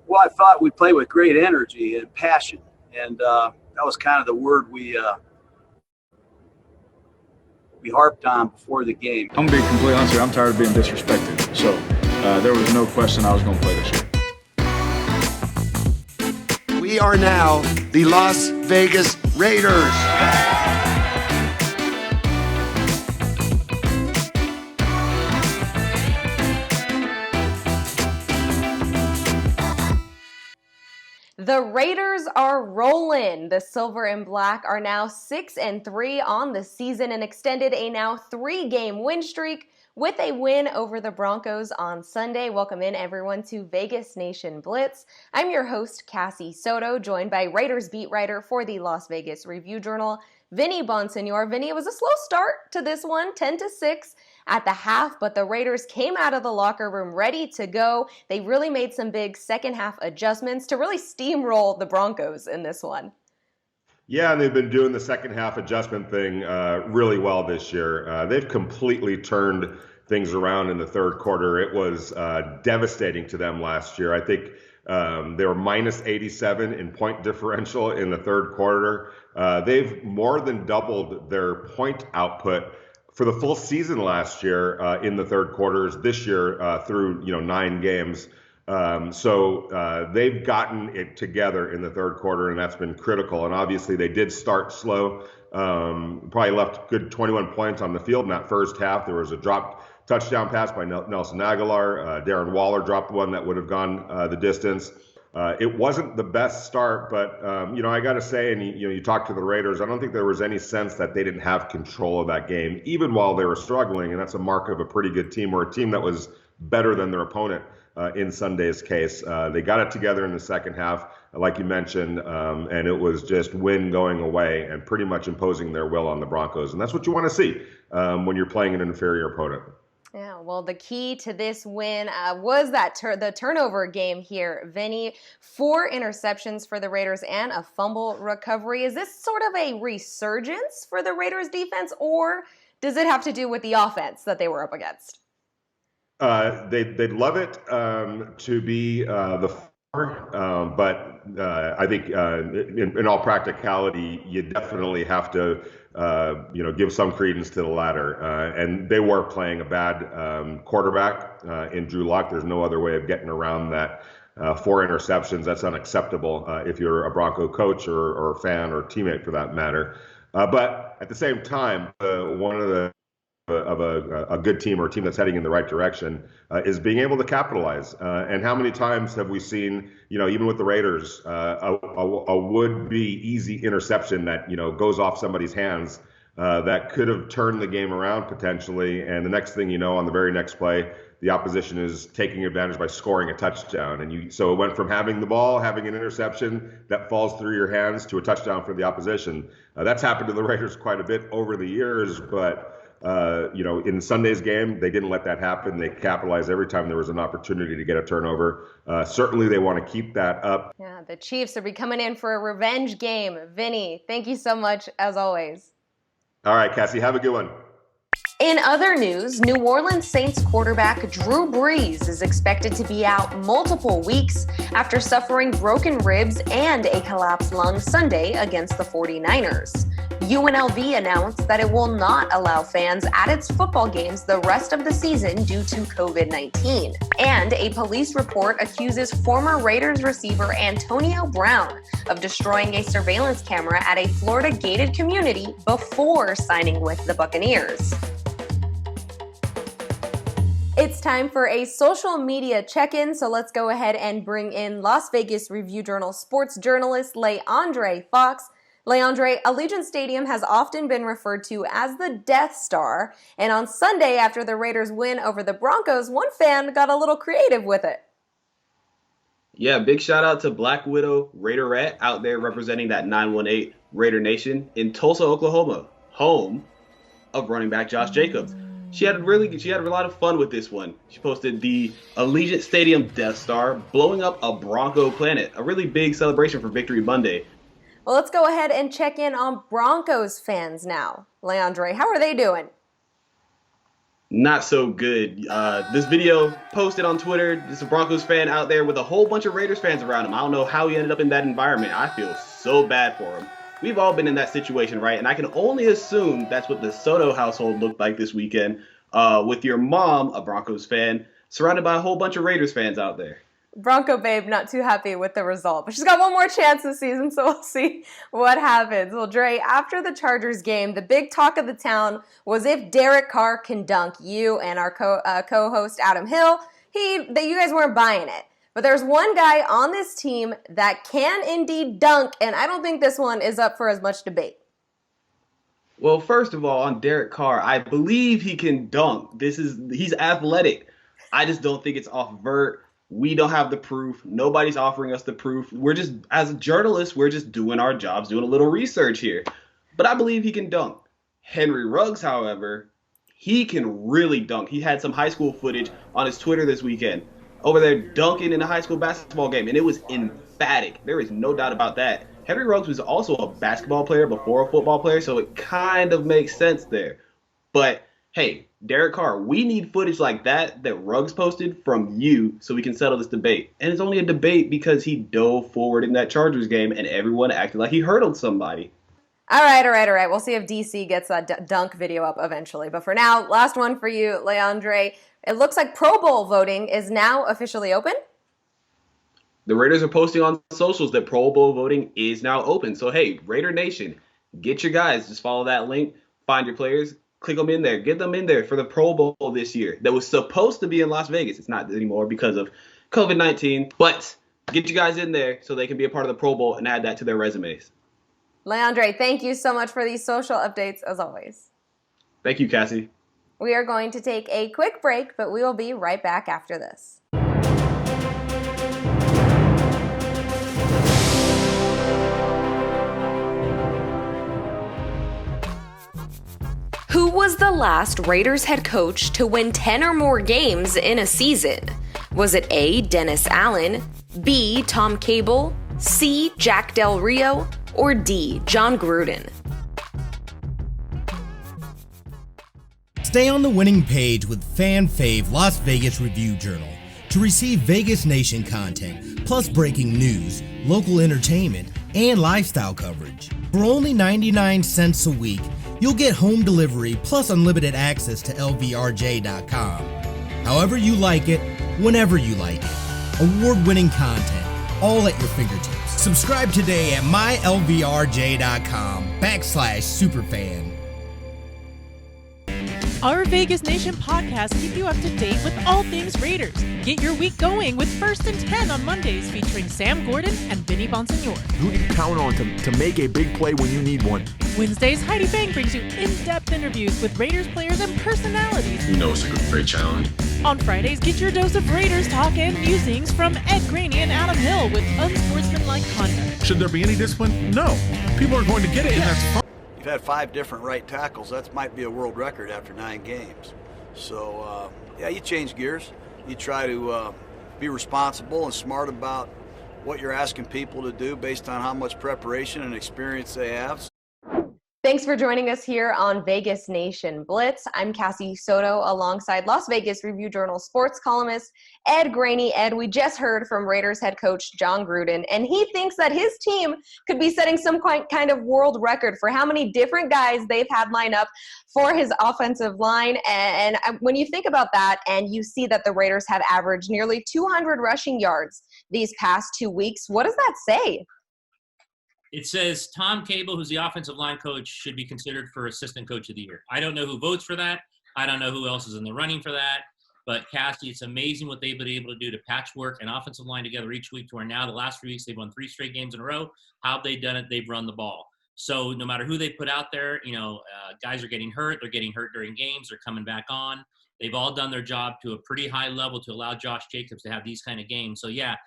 Well, I thought we played with great energy and passion, and that was kind of the word we harped on before the game. I'm being completely honest here. I'm tired of being disrespected. So there was no question I was going to play this year. We are now the Las Vegas Raiders. The Raiders are rolling. The Silver and Black are now 6-3 on the season and extended a now 3-game win streak with a win over the Broncos on Sunday. Welcome in, everyone, to Vegas Nation Blitz. I'm your host, Cassie Soto, joined by Raiders beat writer for the Las Vegas Review-Journal, VINNY Bonsignore. VINNY, it was a slow start to this one, 10-6 at the half, but the Raiders came out of the locker room ready to go. They really made some big second-half adjustments to really steamroll the Broncos in this one. Yeah, and they've been doing the second-half adjustment thing really well this year. They've completely turned things around in the third quarter. It was devastating to them last year. I think they were minus 87 in point differential in the third quarter. They've more than doubled their point output for the full season last year in the third quarters this year through 9 games. So they've gotten it together in the third quarter, and that's been critical. And obviously they did start slow. Probably left good 21 points on the field in that first half. There was a dropped touchdown pass by Nelson Aguilar. Darren Waller dropped one that would have gone the distance. It wasn't the best start, but I got to say, and you talk to the Raiders, I don't think there was any sense that they didn't have control of that game, even while they were struggling. And that's a mark of a pretty good team, or a team that was better than their opponent in Sunday's case. They got it together in the second half, like you mentioned, and it was just win going away and pretty much imposing their will on the Broncos. And that's what you want to see when you're playing an inferior opponent. Yeah, well, the key to this win was that the turnover game here, Vinny. 4 interceptions for the Raiders and a fumble recovery. Is this sort of a resurgence for the Raiders defense, or does it have to do with the offense that they were up against? They'd love it to be the former, but I think in all practicality, you definitely have to give some credence to the latter. And they were playing a bad quarterback in Drew Lock. There's no other way of getting around that. 4 interceptions, that's unacceptable if you're a Bronco coach or a fan or teammate for that matter. But at the same time, one of a good team or a team that's heading in the right direction is being able to capitalize. And how many times have we seen, even with the Raiders, a would-be easy interception that, goes off somebody's hands that could have turned the game around potentially. And the next thing you know, on the very next play, the opposition is taking advantage by scoring a touchdown. And so it went from having the ball, having an interception that falls through your hands, to a touchdown for the opposition. That's happened to the Raiders quite a bit over the years, but in Sunday's game, they didn't let that happen. They capitalized every time there was an opportunity to get a turnover. Certainly they want to keep that up. Yeah, the Chiefs are coming in for a revenge game. Vinny, thank you so much, as always. All right, Cassie, have a good one. In other news, New Orleans Saints quarterback Drew Brees is expected to be out multiple weeks after suffering broken ribs and a collapsed lung Sunday against the 49ers. UNLV announced that it will not allow fans at its football games the rest of the season due to COVID-19. And a police report accuses former Raiders receiver Antonio Brown of destroying a surveillance camera at a Florida gated community before signing with the Buccaneers. It's time for a social media check-in, so let's go ahead and bring in Las Vegas Review-Journal sports journalist Leandre Fox. Leandre, Allegiant Stadium has often been referred to as the Death Star, and on Sunday after the Raiders win over the Broncos, one fan got a little creative with it. Yeah, big shout out to Black Widow Raiderette out there representing that 918 Raider Nation in Tulsa, Oklahoma, home of running back Josh Jacobs. She had a lot of fun with this one. She posted the Allegiant Stadium Death Star blowing up a Bronco planet, a really big celebration for Victory Monday. Well, let's go ahead and check in on Broncos fans now. Leandre, how are they doing? Not so good. This video posted on Twitter. There's a Broncos fan out there with a whole bunch of Raiders fans around him. I don't know how he ended up in that environment. I feel so bad for him. We've all been in that situation, right? And I can only assume that's what the Soto household looked like this weekend, with your mom, a Broncos fan, surrounded by a whole bunch of Raiders fans out there. Bronco Babe not too happy with the result, but she's got one more chance this season, so we'll see what happens. Well, Dre, after the Chargers game, the big talk of the town was if Derek Carr can dunk. You and our co-host Adam Hill, you guys weren't buying it. But there's one guy on this team that can indeed dunk, and I don't think this one is up for as much debate. Well, first of all, on Derek Carr, I believe he can dunk. He's athletic. I just don't think it's off vert. We don't have the proof. Nobody's offering us the proof. As journalists, we're just doing our jobs, doing a little research here. But I believe he can dunk. Henry Ruggs, however, he can really dunk. He had some high school footage on his Twitter this weekend over there dunking in a high school basketball game, and it was emphatic. There is no doubt about that. Henry Ruggs was also a basketball player before a football player, so it kind of makes sense there. But hey, Derek Carr, we need footage like that Ruggs posted from you so we can settle this debate. And it's only a debate because he dove forward in that Chargers game and everyone acted like he hurdled somebody. All right. We'll see if DC gets that dunk video up eventually. But for now, last one for you, Leandre. It looks like Pro Bowl voting is now officially open. The Raiders are posting on socials that Pro Bowl voting is now open. So, hey, Raider Nation, get your guys. Just follow that link, find your players, click them in there, get them in there for the Pro Bowl this year that was supposed to be in Las Vegas. It's not anymore because of COVID-19. But get you guys in there so they can be a part of the Pro Bowl and add that to their resumes. Leandre, thank you so much for these social updates, as always. Thank you, Cassie. We are going to take a quick break, but we will be right back after this. Who was the last Raiders head coach to win 10 or more games in a season? Was it A, Dennis Allen, B, Tom Cable, C, Jack Del Rio, or D, John Gruden? Stay on the winning page with Fan Fave Las Vegas Review Journal to receive Vegas Nation content, plus breaking news, local entertainment, and lifestyle coverage. For only 99 cents a week, you'll get home delivery plus unlimited access to LVRJ.com. However you like it, whenever you like it. Award-winning content, all at your fingertips. Subscribe today at mylvrj.com/superfan. Our Vegas Nation podcast keep you up to date with all things Raiders. Get your week going with First and 10 on Mondays featuring Sam Gordon and Vinny Bonsignore. Who do you count on to make a big play when you need one? Wednesdays, Heidi Bang brings you in-depth interviews with Raiders players and personalities. You know it's a great challenge. On Fridays, get your dose of Raiders talk and musings from Ed Graney and Adam Hill with unsportsmanlike conduct. Should there be any discipline? No. People are going to get it, and that's fine. You've had 5 different right tackles. That might be a world record after 9 games. So, you change gears. You try to be responsible and smart about what you're asking people to do based on how much preparation and experience they have. Thanks for joining us here on Vegas Nation Blitz. I'm Cassie Soto alongside Las Vegas Review Journal sports columnist Ed Graney. Ed, we just heard from Raiders head coach John Gruden, and he thinks that his team could be setting some kind of world record for how many different guys they've had line up for his offensive line. And when you think about that and you see that the Raiders have averaged nearly 200 rushing yards these past 2 weeks, what does that say? It says Tom Cable, who's the offensive line coach, should be considered for assistant coach of the year. I don't know who votes for that. I don't know who else is in the running for that. But, Cassie, it's amazing what they've been able to do to patchwork an offensive line together each week to where now the last 3 weeks they've won 3 straight games in a row. How have they done it? They've run the ball. So no matter who they put out there, guys are getting hurt. They're getting hurt during games. They're coming back on. They've all done their job to a pretty high level to allow Josh Jacobs to have these kind of games. So, yeah.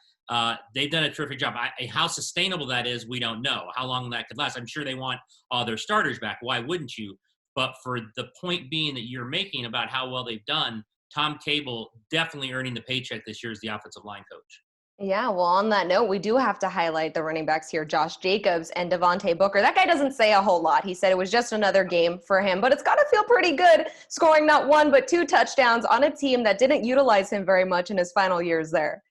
They've done a terrific job. How sustainable that is, we don't know. How long that could last. I'm sure they want all their starters back. Why wouldn't you? But for the point being that you're making about how well they've done, Tom Cable definitely earning the paycheck this year as the offensive line coach. Yeah, well, on that note, we do have to highlight the running backs here, Josh Jacobs and Devontae Booker. That guy doesn't say a whole lot. He said it was just another game for him, but it's got to feel pretty good scoring not 1 but 2 touchdowns on a team that didn't utilize him very much in his final years there.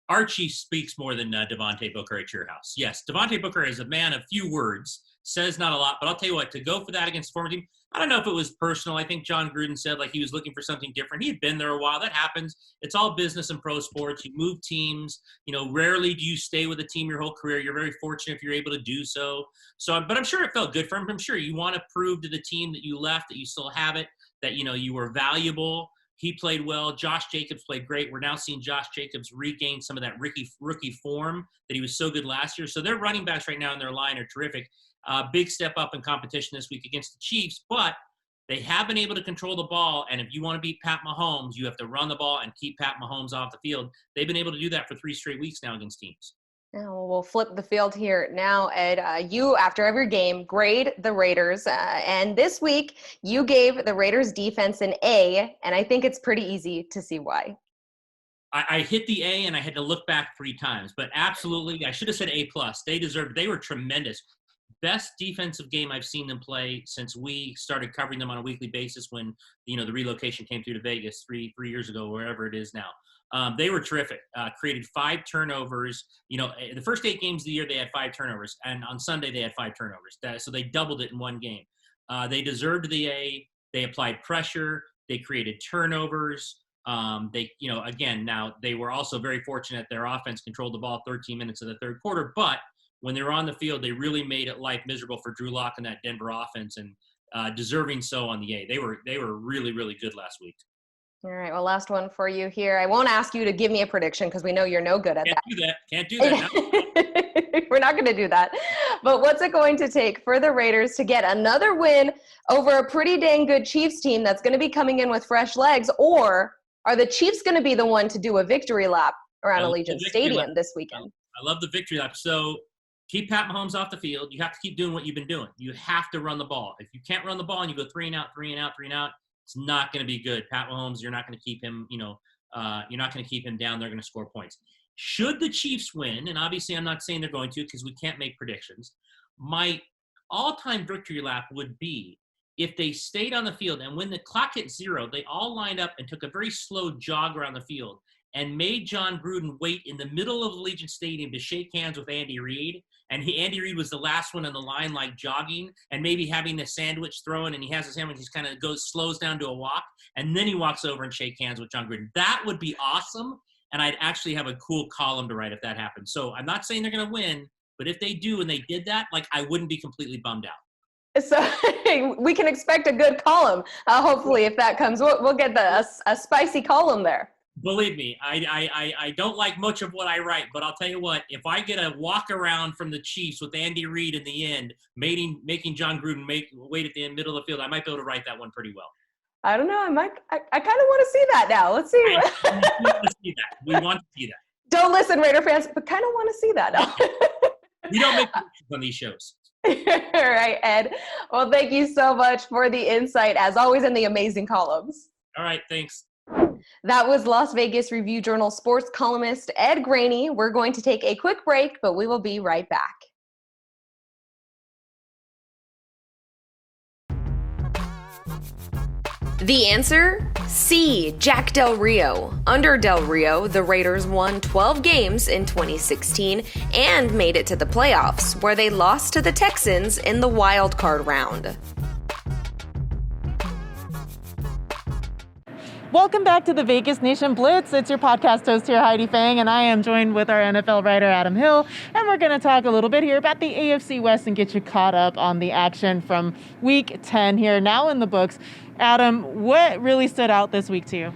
Archie speaks more than Devontae Booker at your house. Yes, Devontae Booker is a man of few words, says not a lot, but I'll tell you what, to go for that against the former team, I don't know if it was personal. I think John Gruden said like he was looking for something different. He had been there a while. That happens. It's all business and pro sports. You move teams. Rarely do you stay with a team your whole career. You're very fortunate if you're able to do so. But I'm sure it felt good for him. I'm sure you want to prove to the team that you left that you still have it, that you were valuable. He played well. Josh Jacobs played great. We're now seeing Josh Jacobs regain some of that rookie form that he was so good last year. So their running backs right now in their line are terrific. Big step up in competition this week against the Chiefs, but they have been able to control the ball. And if you want to beat Pat Mahomes, you have to run the ball and keep Pat Mahomes off the field. They've been able to do that for 3 straight weeks now against teams. Now we'll flip the field here now, Ed. You, after every game, grade the Raiders. And this week, you gave the Raiders defense an A, and I think it's pretty easy to see why. I hit the A, and I had to look back 3 times. But absolutely, I should have said A+. They were tremendous. Best defensive game I've seen them play since we started covering them on a weekly basis when, the relocation came through to Vegas three years ago, wherever it is now. They were terrific. Created 5 turnovers. The first 8 games of the year, they had 5 turnovers. And on Sunday, they had 5 turnovers. So they doubled it in one game. They deserved the A. They applied pressure. They created turnovers. Now they were also very fortunate their offense controlled the ball 13 minutes of the third quarter. But when they were on the field, they really made it life miserable for Drew Lock and that Denver offense, and deserving so on the A. They were really, really good last week. All right, well, last one for you here. I won't ask you to give me a prediction because we know you're no good at that. Can't do that. No. We're not going to do that. But what's it going to take for the Raiders to get another win over a pretty dang good Chiefs team that's going to be coming in with fresh legs? Or are the Chiefs going to be the one to do a victory lap around Allegiant Stadium this weekend? I love the victory lap. So keep Pat Mahomes off the field. You have to keep doing what you've been doing. You have to run the ball. If you can't run the ball and you go 3 and out, 3 and out, 3 and out, it's not going to be good. Pat Mahomes, you're not going to keep him, you're not going to keep him down. They're going to score points. Should the Chiefs win, and obviously I'm not saying they're going to because we can't make predictions, my all-time victory lap would be if they stayed on the field and when the clock hit 0, they all lined up and took a very slow jog around the field and made John Gruden wait in the middle of Allegiant Stadium to shake hands with Andy Reid. And Andy Reid was the last one on the line, like jogging and maybe having a sandwich thrown, and he has his sandwich. He's kind of slows down to a walk, and then he walks over and shake hands with John Gruden. That would be awesome, and I'd actually have a cool column to write if that happens. So I'm not saying they're going to win, but if they do and they did that, I wouldn't be completely bummed out. So we can expect a good column. Hopefully, if that comes, we'll get a spicy column there. Believe me, I don't like much of what I write, but I'll tell you what, if I get a walk around from the Chiefs with Andy Reid in the end, making John Gruden wait at the middle of the field, I might be able to write that one pretty well. I don't know. I kind of want to see that now. Let's see. We want to see that. We want to see that. Don't listen, Raider fans, but kind of want to see that now. We don't make predictions on these shows. All right, Ed. Well, thank you so much for the insight, as always, and the amazing columns. All right, thanks. That was Las Vegas Review-Journal sports columnist Ed Graney. We're going to take a quick break, but we will be right back. The answer? C. Jack Del Rio. Under Del Rio, the Raiders won 12 games in 2016 and made it to the playoffs, where they lost to the Texans in the wild card round. Welcome back to the Vegas Nation Blitz. It's your podcast host here, Heidi Fang, and I am joined with our NFL writer, Adam Hill. And we're going to talk a little bit here about the AFC West and get you caught up on the action from Week 10 here, now in the books. Adam, what really stood out this week to you?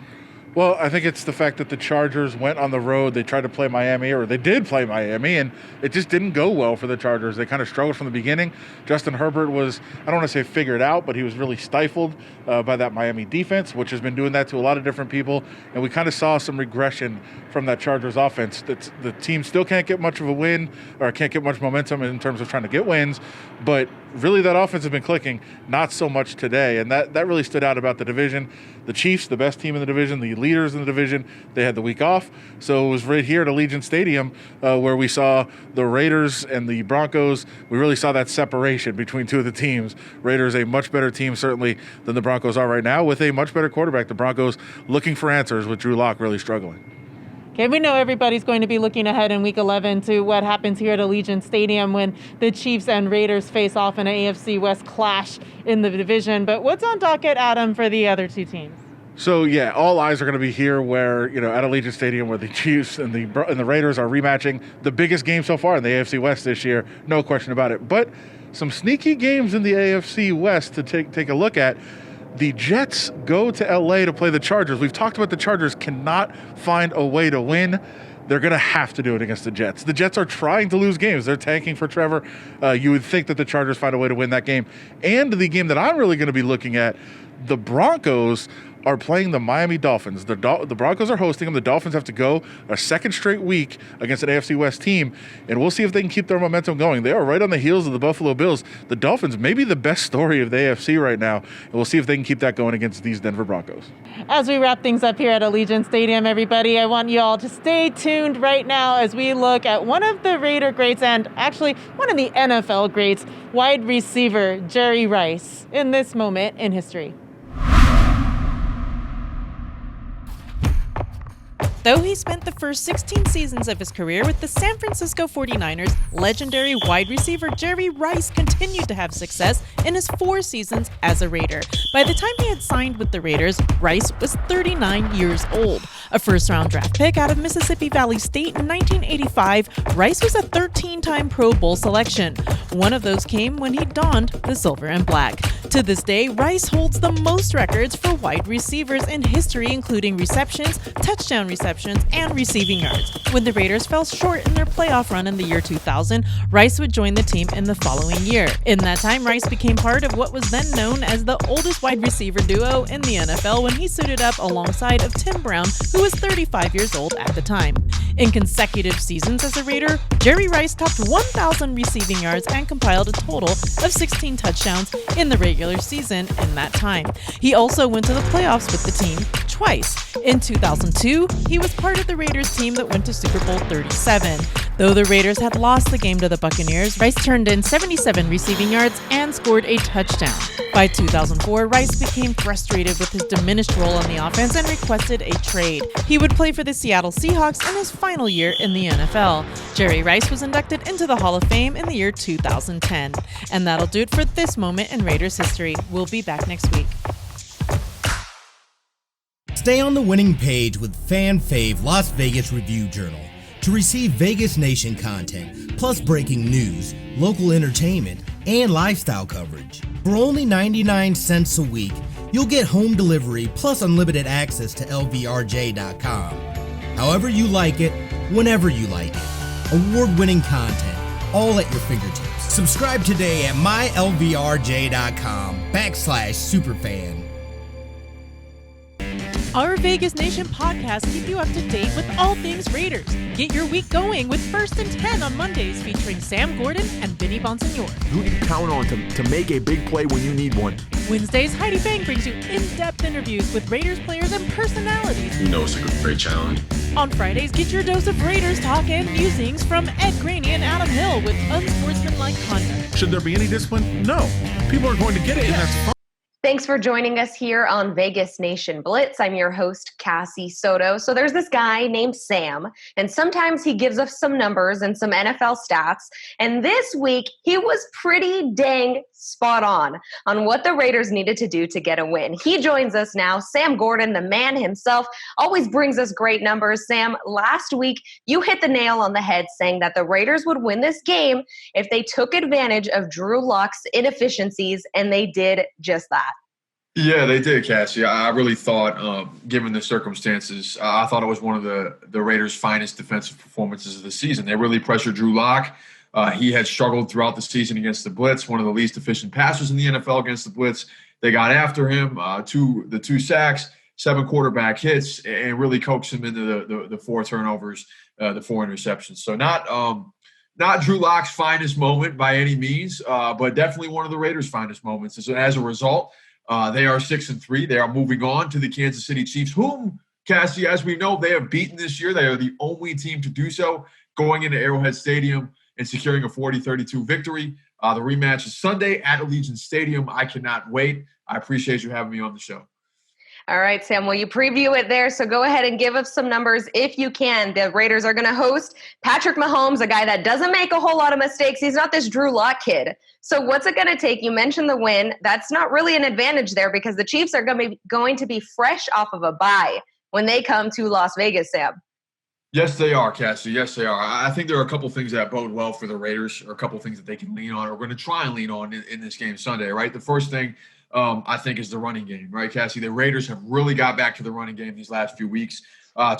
Well, I think it's the fact that the Chargers went on the road. They tried to play Miami, or they did play Miami, and it just didn't go well for the Chargers. They kind of struggled from the beginning. Justin Herbert was, I don't want to say figured out, but he was really stifled by that Miami defense, which has been doing that to a lot of different people. And we kind of saw some regression from that Chargers offense. The team still can't get much of a win, or can't get much momentum in terms of trying to get wins, but really that offense has been clicking, not so much today. And that really stood out about the division. The Chiefs, the best team in the division, the leaders in the division, they had the week off. So it was right here at Allegiant Stadium where we saw the Raiders and the Broncos. We really saw that separation between two of the teams. Raiders, a much better team certainly than the Broncos are right now, with a much better quarterback. The Broncos looking for answers, with Drew Lock really struggling. Okay, we know everybody's going to be looking ahead in Week 11 to what happens here at Allegiant Stadium when the Chiefs and Raiders face off in an AFC West clash in the division. But what's on docket, Adam, for the other two teams? So, yeah, all eyes are going to be here where, at Allegiant Stadium where the Chiefs and the Raiders are rematching the biggest game so far in the AFC West this year. No question about it. But some sneaky games in the AFC West to take a look at. The Jets go to L.A. to play the Chargers. We've talked about the Chargers cannot find a way to win. They're going to have to do it against the Jets. The Jets are trying to lose games. They're tanking for Trevor. You would think that the Chargers find a way to win that game. And the game that I'm really going to be looking at, the Broncos are playing the Miami Dolphins. The Broncos are hosting them. The Dolphins have to go a second straight week against an AFC West team, and we'll see if they can keep their momentum going. They are right on the heels of the Buffalo Bills. The Dolphins may be the best story of the AFC right now, and we'll see if they can keep that going against these Denver Broncos. As we wrap things up here at Allegiant Stadium, everybody, I want you all to stay tuned right now as we look at one of the Raider greats and actually one of the NFL greats, wide receiver Jerry Rice, in this moment in history. Though he spent the first 16 seasons of his career with the San Francisco 49ers, legendary wide receiver Jerry Rice continued to have success in his 4 seasons as a Raider. By the time he had signed with the Raiders, Rice was 39 years old. A first-round draft pick out of Mississippi Valley State in 1985, Rice was a 13-time Pro Bowl selection. One of those came when he donned the silver and black. To this day, Rice holds the most records for wide receivers in history, including receptions, touchdown receptions, and receiving yards. When the Raiders fell short in their playoff run in the year 2000, Rice would join the team in the following year. In that time, Rice became part of what was then known as the oldest wide receiver duo in the NFL when he suited up alongside of Tim Brown, who was 35 years old at the time. In consecutive seasons as a Raider, Jerry Rice topped 1,000 receiving yards and compiled a total of 16 touchdowns in the regular season in that time. He also went to the playoffs with the team twice. In 2002, he was part of the Raiders team that went to Super Bowl 37. Though the Raiders had lost the game to the Buccaneers, Rice turned in 77 receiving yards and scored a touchdown. By 2004, Rice became frustrated with his diminished role on the offense and requested a trade. He would play for the Seattle Seahawks in his final year in the NFL. Jerry Rice was inducted into the Hall of Fame in the year 2010. And that'll do it for this moment in Raiders history. We'll be back next week. Stay on the winning page with Fan Fave Las Vegas Review Journal to receive Vegas Nation content, plus breaking news, local entertainment, and lifestyle coverage. For only 99 cents a week, you'll get home delivery plus unlimited access to LVRJ.com. However you like it, whenever you like it. Award-winning content, all at your fingertips. Subscribe today at mylvrj.com/superfan. Our Vegas Nation podcast keep you up to date with all things Raiders. Get your week going with First and 10 on Mondays featuring Sam Gordon and Vinny Bonsignore. Who do you count on to make a big play when you need one? Wednesdays, Heidi Fang brings you in-depth interviews with Raiders players and personalities. You know it's a great challenge. On Fridays, get your dose of Raiders talk and musings from Ed Graney and Adam Hill with unsportsmanlike conduct. Should there be any discipline? No. People are going to get it, and that's fine. Thanks for joining us here on Vegas Nation Blitz. I'm your host, Cassie Soto. So there's this guy named Sam, and sometimes he gives us some numbers and some NFL stats. And this week, he was pretty dang spot on what the Raiders needed to do to get a win. He joins us now. Sam Gordon, the man himself, always brings us great numbers. Sam, last week, you hit the nail on the head saying that the Raiders would win this game if they took advantage of Drew Lock's inefficiencies, and they did just that. Yeah, they did, Cassie. I really thought, given the circumstances, I thought it was one of the Raiders' finest defensive performances of the season. They really pressured Drew Lock. He had struggled throughout the season against the Blitz, one of the least efficient passers in the NFL against the Blitz. They got after him, the 2 sacks, 7 quarterback hits, and really coaxed him into the 4 turnovers, the 4 interceptions. So not not Drew Lock's finest moment by any means, but definitely one of the Raiders' finest moments. And so as a result, they are 6-3. They are moving on to the Kansas City Chiefs, whom, Cassie, as we know, they have beaten this year. They are the only team to do so, going into Arrowhead Stadium and securing a 40-32 victory. The rematch is Sunday at Allegiant Stadium. I cannot wait. I appreciate you having me on the show. All right, Sam, well, you preview it there, so go ahead and give us some numbers if you can. The Raiders are going to host Patrick Mahomes, a guy that doesn't make a whole lot of mistakes. He's not this Drew Lock kid. So what's it going to take? You mentioned the win. That's not really an advantage there because the Chiefs are going to be fresh off of a bye when they come to Las Vegas, Sam. Yes, they are, Cassie. Yes, they are. I think there are a couple things that bode well for the Raiders, or a couple things that they can lean on, or going to try and lean on in this game Sunday, right? The first thing I think is the running game, right, Cassie? The Raiders have really got back to the running game these last few weeks,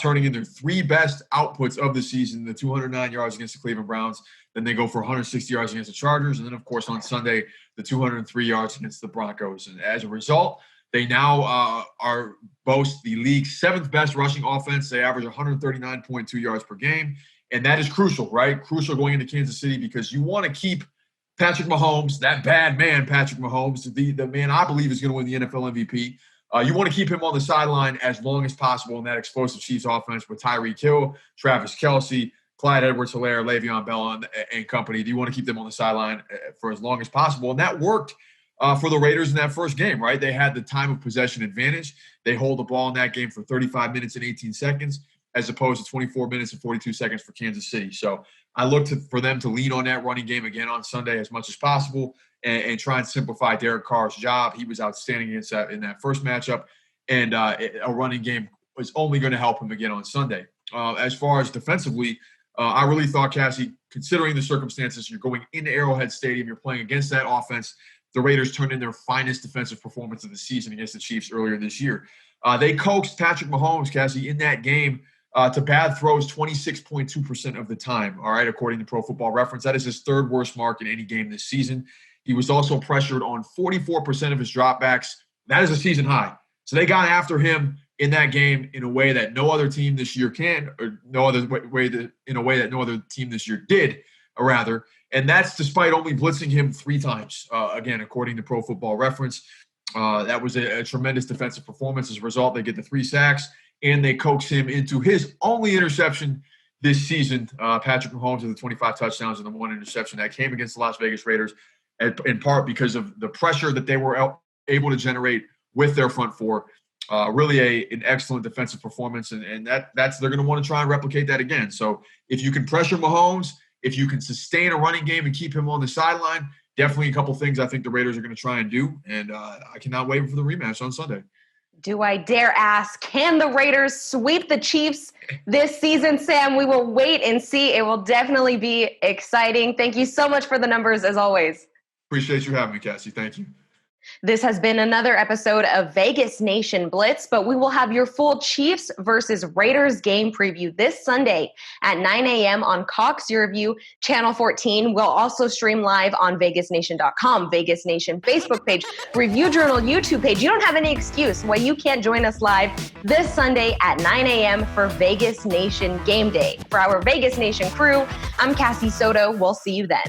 turning in their three best outputs of the season, the 209 yards against the Cleveland Browns. Then they go for 160 yards against the Chargers. And then, of course, on Sunday, the 203 yards against the Broncos. And as a result, they now boast the league's seventh best rushing offense. They average 139.2 yards per game. And that is crucial, right? Crucial going into Kansas City because you want to keep Patrick Mahomes, that bad man, Patrick Mahomes, the man I believe is going to win the NFL MVP. You want to keep him on the sideline as long as possible in that explosive Chiefs offense with Tyreek Hill, Travis Kelce, Clyde Edwards-Helaire, Le'Veon Bell, and company. Do you want to keep them on the sideline for as long as possible? And that worked for the Raiders in that first game, right? They had the time of possession advantage. They hold the ball in that game for 35 minutes and 18 seconds as opposed to 24 minutes and 42 seconds for Kansas City. So I look for them to lean on that running game again on Sunday as much as possible and try and simplify Derek Carr's job. He was outstanding in that first matchup, and a running game was only going to help him again on Sunday. As far as defensively, I really thought, Cassie, considering the circumstances, you're going into Arrowhead Stadium, you're playing against that offense. The Raiders turned in their finest defensive performance of the season against the Chiefs earlier this year. They coaxed Patrick Mahomes, Cassie, in that game to bad throws 26.2% of the time, all right, according to Pro Football Reference. That is his third worst mark in any game this season. He was also pressured on 44% of his dropbacks. That is a season high. So they got after him in that game in a way that no other team this year can, or in a way that no other team this year did, or rather. And that's despite only blitzing him 3 times, again, according to Pro Football Reference. That was a tremendous defensive performance. As a result, they get the 3 sacks, and they coax him into his only interception this season. Patrick Mahomes with the 25 touchdowns and the 1 interception that came against the Las Vegas Raiders, in part because of the pressure that they were able to generate with their front four. Really an excellent defensive performance, and that's they're going to want to try and replicate that again. So if you can pressure Mahomes, if you can sustain a running game and keep him on the sideline, definitely a couple things I think the Raiders are going to try and do, and I cannot wait for the rematch on Sunday. Do I dare ask, can the Raiders sweep the Chiefs this season, Sam? We will wait and see. It will definitely be exciting. Thank you so much for the numbers, as always. Appreciate you having me, Cassie. Thank you. This has been another episode of Vegas Nation Blitz, but we will have your full Chiefs versus Raiders game preview this Sunday at 9 a.m. on Cox Your View, Channel 14. We'll also stream live on VegasNation.com, Vegas Nation Facebook page, Review Journal YouTube page. You don't have any excuse why you can't join us live this Sunday at 9 a.m. for Vegas Nation Game Day. For our Vegas Nation crew, I'm Cassie Soto. We'll see you then.